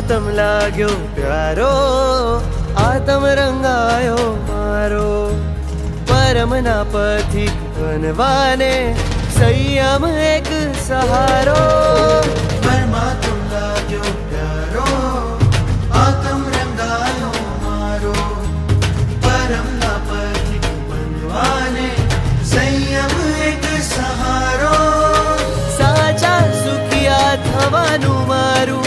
आतम लाग्यो प्यारो, आतम रंगायो मारो। परमना पथिक बनवाने संयम एक सहारो। परमात्म लाग्यो प्यारो, आतम रंगायो मारो। परमना पथिक बनवाने संयम एक सहारो। साचा सुखिया थवानु मारू,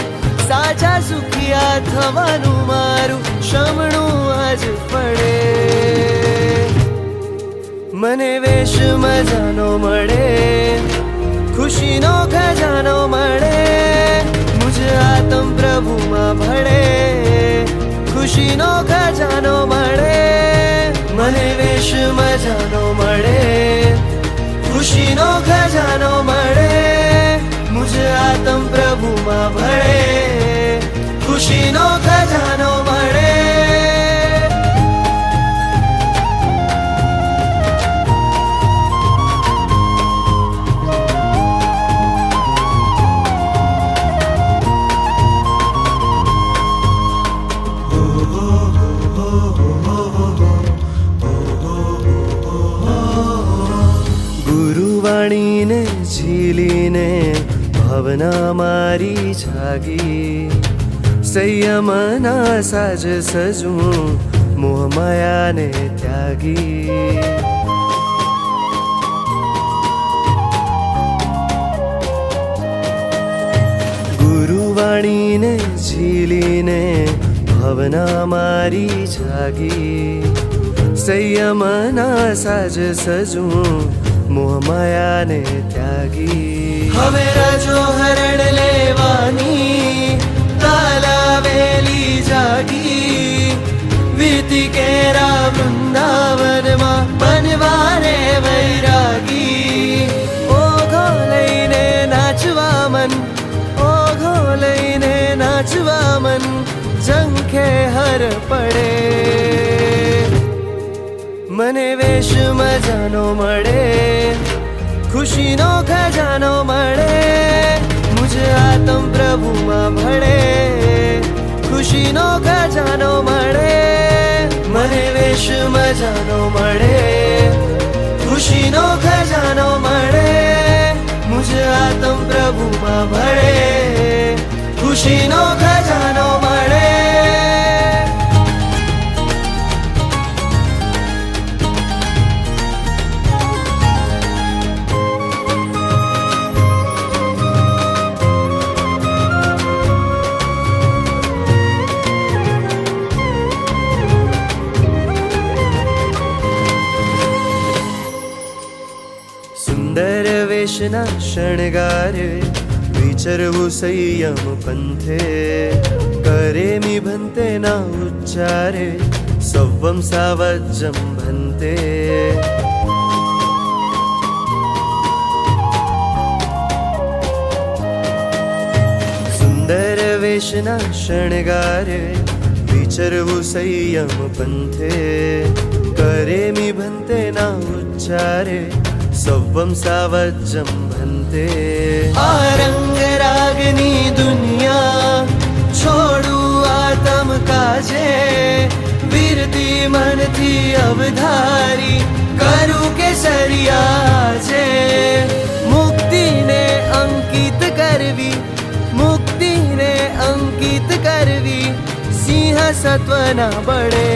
साचा सुखिया थवानु मारू। शमणु आज पड़े मने वेश मजानो मळे, खुशीनो खजानो मळे। मुझे आतम प्रभु मां भळे, खुशीनो खजानो मळे। मने वेश मजानो मळे, खुशीनो खजानो मळे। मुझे आतम प्रभु मां भळे, खुशीनो खजानो मळे। गुरुवाणी ने झीलीने भावना मारी जागी। संयमना साज सजू मोहमाया ने त्यागी। गुरुवाणी ने झीलीने भावना मारी जागी। संयमना साज सजू मोहमाया ने त्यागी। हवे रजो हरण लेवानी तालावेली जागी। वीती केरा वृंदावन मां बनवाने वैरागी। ओघो लईने नाचवा मन, ओघो लईने नाचवा मन। जंखे हर पड़े मने वेश मजानो मळे, खुशीनो खजानो मळे। मुझे आतम प्रभु मां भळे, खुशीनो खजानो मळे। मने वेश मजानो मळे, खुशीनो खजानो मळे। मुझे आतम प्रभु मां भळे, खुशीनो खजानो मळे। सुंदर वेशना शणगारे, विचरवु संयम पंथे। करे मी भन्ते ना उच्चारे, सव्वम सावज्जम भन्ते। सुंदर वेशना शणगारे, विचरवु संयम पंथे। करे मी भन्ते ना उच्चारे, सव्वम सावज्जम भन्ते। आरंग रागनी दुनिया छोड़ू आतम काजे। वीरती मन थी अवधारी, करू केसरिया जे। मुक्ति ने अंकित करवी, मुक्ति ने अंकित करवी। सिंह सत्वना बड़े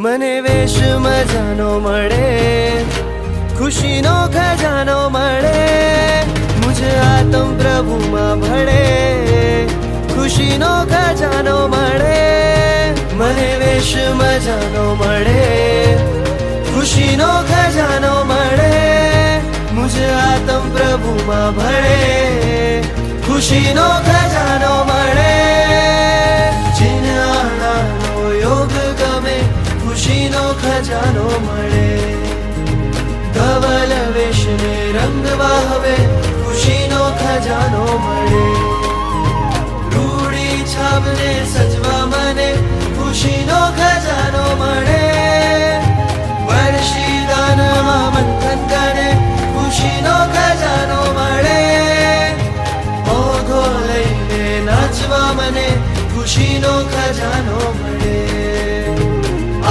मने वेश मजानो मळे, खुशीनो खजानो मळे। मुझे आतम प्रभु मां भळे, खुशीनो खजानो मळे। मने वेश मजानो मळे, खुशीनो खजानो मळे। मुझे आतम प्रभु मां भळे, खुशीनो खजानो मळे। जिन आणानो योग गमे, खुशीनो खजानो मळे। धवल वेशने रंग वाहवे, खुशीनो खजानो मळे। रूड़ी छापने सजवा मने, खुशीनो खजानो मळे। वर्षी दानमा मंथन करे, खुशीनो खजानो मळे। ओघो लईने માં મને ખુશીનો ખજાનો મળે.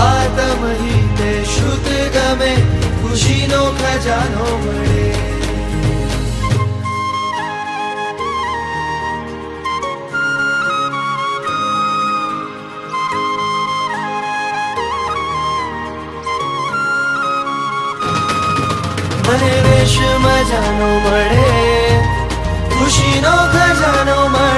આત્મહિતે શુદ્ધ ગમે ખુશીનો ખજાનો મળે. મને વેશ મજાનો મળે ખુશીનો ખજાનો મળે.